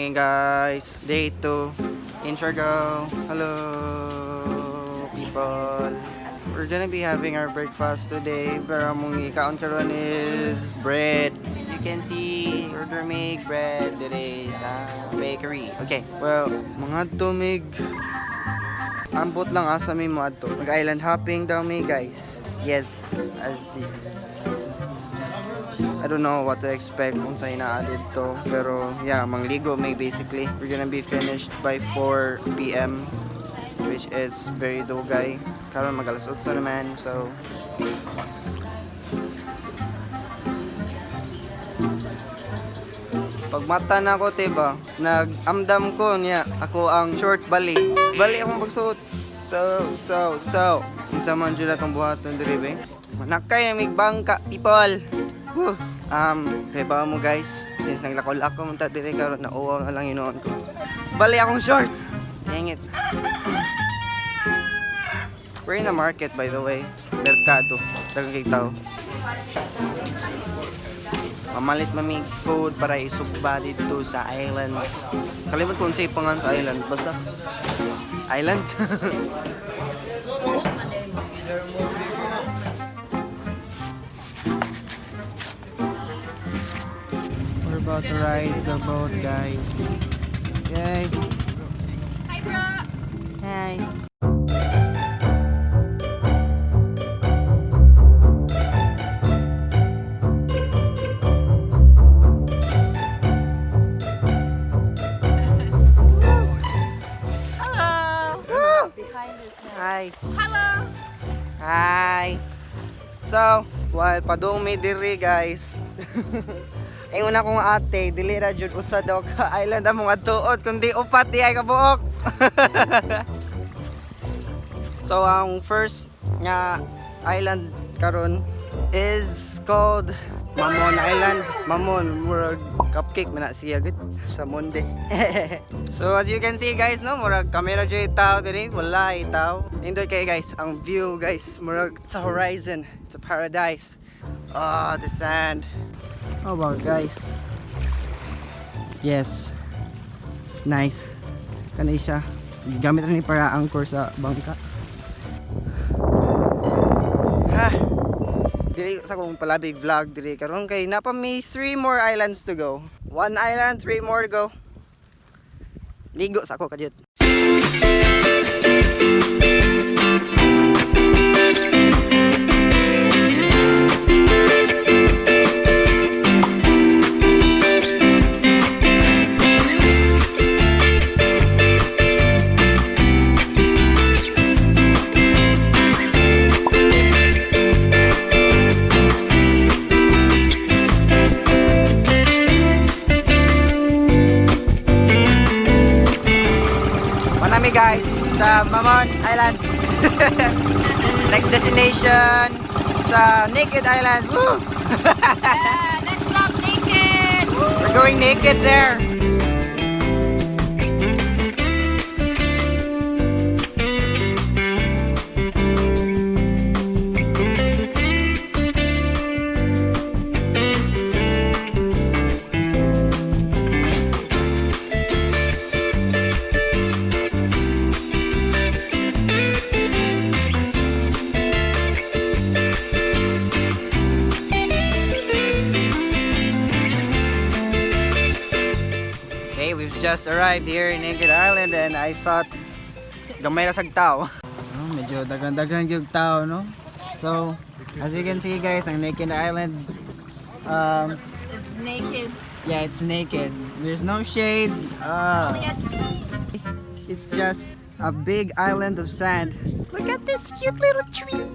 morning guys, day 2 in Siargao. Hello people. We're gonna be having our breakfast today. Pero among ikaon karon is bread. As you can see, we're gonna make bread today sa bakery. Okay, well, mga tumig. Ambot lang asa mi mo adto. Mag-island hopping daw mi guys. Yes, as I don't know what to expect kung sa ina-added to. Pero yeah, mangligo may basically. We're gonna be finished by 4 p.m. which is very dugay. Karon mag-alas 8 naman. So pagmata na ko tiba, nag-amdam ko niya ako ang shorts bali. Bali akong pagsuot. So unsa man jud atong buhaton diri be? Manakay na migbangka people. Woo. Kay ba mo guys, since naglakol-ako man ta dire karon na uwaw na lang inoon ko. Bali akong shorts. Dang it. We're in a market by the way. Merkado. Dagang kay tao. Mamalit mamig food para isugba dito sa island. Kalimot ko unsay pangan sa island basta island. We're about to ride the boat, guys. Yay! Hi, bro! Hi! Hi. Hello! Hi. So, while padung may diri guys. Ay una kong ate, dili ra jud usa daw ka island among adtuot kundi upat di ay kabuok. So, ang first nga island karon is called Mamon Island. Mamon, murag cupcake man na siya gud sa Monday. So as you can see guys, no, murag camera jay tao diri, wala tao. Indot kay guys, ang view guys, murag sa horizon, it's a paradise. Oh, the sand. How about guys? Yes. It's nice. Kanay siya. Gamit rin para anchor sa bangka. Dili sa kong palabig vlog dili karon kay napa may 3 more islands to go. 1 island, 3 more to go. Ligo sa ako kadyot. Guys, sa Mamon Island. Next destination sa Naked Island. Woo! Yeah, let's stop naked! We're going naked there. We've just arrived here in Naked Island and I thought gamay ra sag tao. Medyo dagan-dagan yung tao, no? So, as you can see guys, ang Naked Island It's naked. yeah, it's naked. There's no shade. It's just a big island of sand. Look at this cute little tree.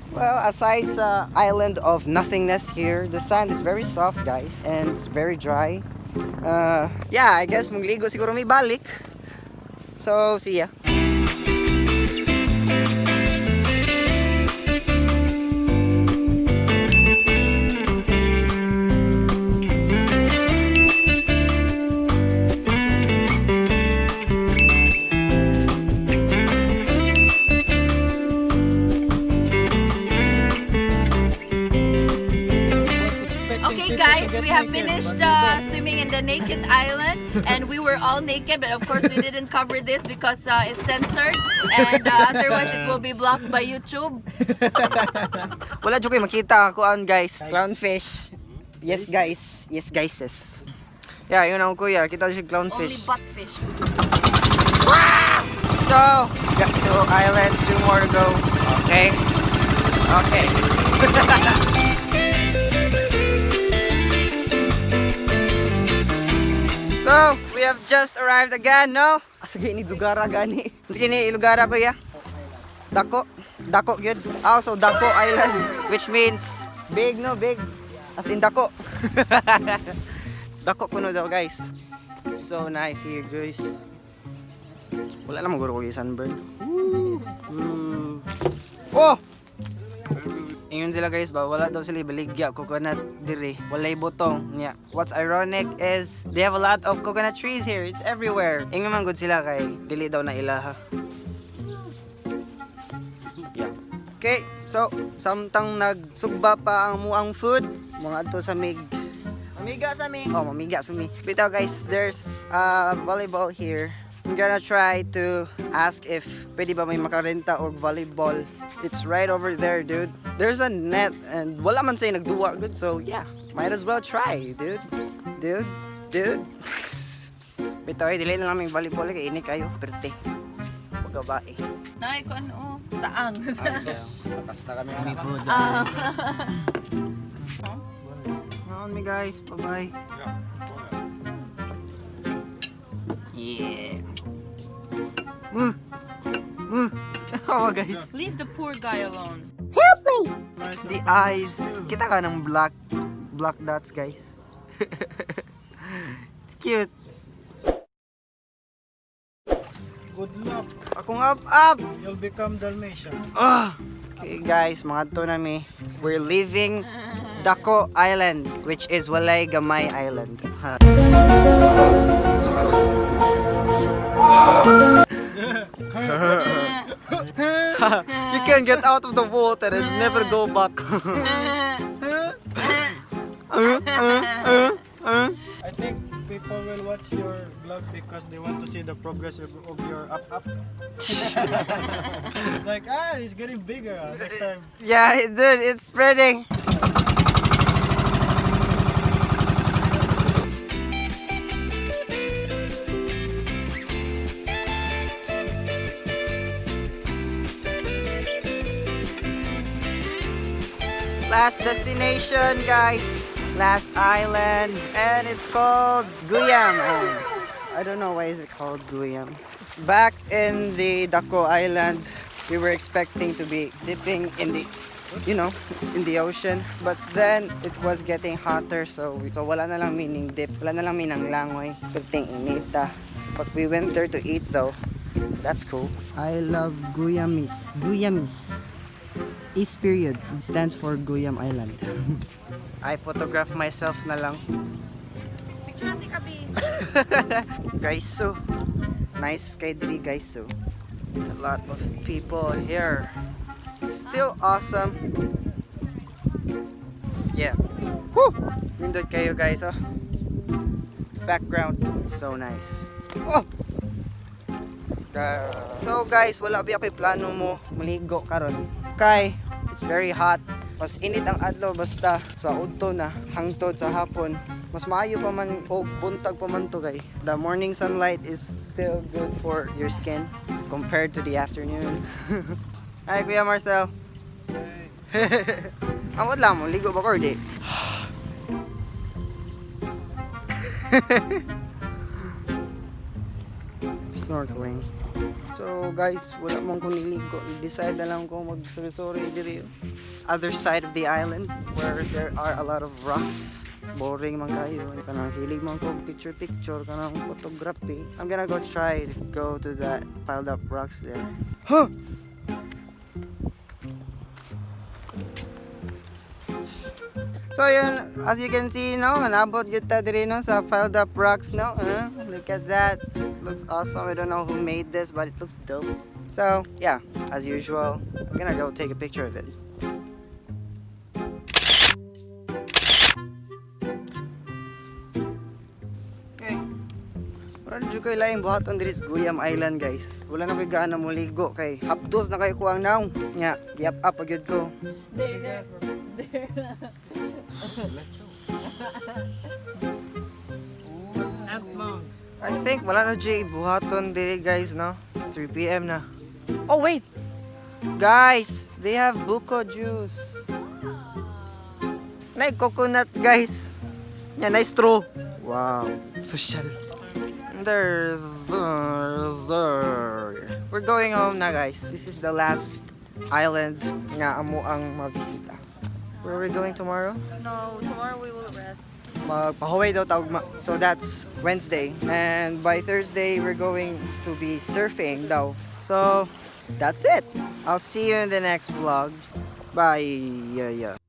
Well, aside sa island of nothingness here, the sand is very soft guys and it's very dry. Yeah, I guess magligo siguro may balik. So, see ya. Okay guys, we have finished swimming in the naked island, and we were all naked, but of course we didn't cover this because it's censored, and otherwise it will be blocked by YouTube. Wala dyan kayo makita ako guys. Clownfish. Yes guys. Yes guys. Yeah, yun ang kuya. Kita siya Only clownfish. buttfish. So, got 2 islands, 2 more to go. Okay. Okay. So, we have just arrived again, no? Sige, ni Lugara gani. Sige, ni Lugara kuya. Dako. Dako yun. Also, Dako Island, which means big, no? Big. As in Dako. Dako kuno daw, guys. It's so nice here, guys. Wala naman guro ko yung sunburn. Oh! Ingon sila guys ba, wala daw sila baligya coconut dire, walay butong niya. What's ironic is they have a lot of coconut trees here. It's everywhere. Ingon man gud sila kay dili daw na ilaha. Yeah. Okay, so samtang nagsugba pa ang muang food, mga adto sa mig. Mamiga sa mi. Oh, mamiga sa mi. Bitaw guys, there's volleyball here. I'm gonna try to ask if pwede ba may makarenta og volleyball. It's right over there, dude. There's a net and wala man say nagduwa good, so yeah, might as well try, dude. Dude. Bitaw, dili na lang may volleyball kay ini kayo, perte. Pagbabae. Nay ko ano, saang. Basta kami may food. On me guys, bye-bye. Yeah. Oh guys. Leave the poor guy alone. It's the eyes. Kita ka ng black dots guys. It's cute. Good luck. Akong up. You'll become Dalmatian. Okay guys, mga to na mi. We're leaving Dako Island, which is Walay Gamay Island. You can get out of the water and never go back. I think people will watch your vlog because they want to see the progress of your up. Like, it's getting bigger next time. Yeah, dude, it's spreading. Last destination, guys. Last island, and it's called Guyam. I don't know why is it called Guyam. Back in the Dako Island, we were expecting to be dipping in the, in the ocean, but then it was getting hotter, so wala na lang meaning dip, wala na lang meaning langoy, perting inita. But we went there to eat though. That's cool. I love Guyamis. East period stands for Guyam Island. I photograph myself na lang. Picture natin kabi. Guys, so nice kay diri guys, so a lot of people here. It's still awesome. Yeah. Woo! Nindot kayo guys, oh. Background, so nice. Oh! So guys, wala ba ako plano mo maligo karon. Kay it's very hot. Mas init ang adlaw basta sa udto na hangtod sa hapon. Mas maayo pa man o buntag pa man to kay. The morning sunlight is still good for your skin compared to the afternoon. Hi Kuya Marcel. Ang lang mo, ligo ba ko or di? Snorkeling. So guys, wala mong kuniligo. I-decide na lang kung mag-sorry diri. Other side of the island where there are a lot of rocks. Boring man kayo. Kanang hilig man ko picture, kanang photography. I'm gonna go try to go to that piled up rocks there. Huh! So yun, as you can see, no, manabot yun ta diri no sa piled up rocks, no. Look at that. It looks awesome. I don't know who made this, but it looks dope. So yeah, as usual, I'm gonna go take a picture of it. Wala na dyan kayo laing buhaton diri sa Guyam Island guys. Wala na kayo gaana mo ligo kay hapdos na kayo kuang naong. Nya, giap up agyud ko. I think wala na dyan buhaton diri guys no. 3 PM na. Oh wait! Guys, they have buko juice. Nay coconut guys. Nya na straw. Wow, social. We're going home na guys. This is the last island nga amo ang mabisita. Where are we going tomorrow? No, tomorrow we will rest. Magpahuway daw tawag so that's Wednesday. And by Thursday, we're going to be surfing daw. So, that's it. I'll see you in the next vlog. Bye. Yeah.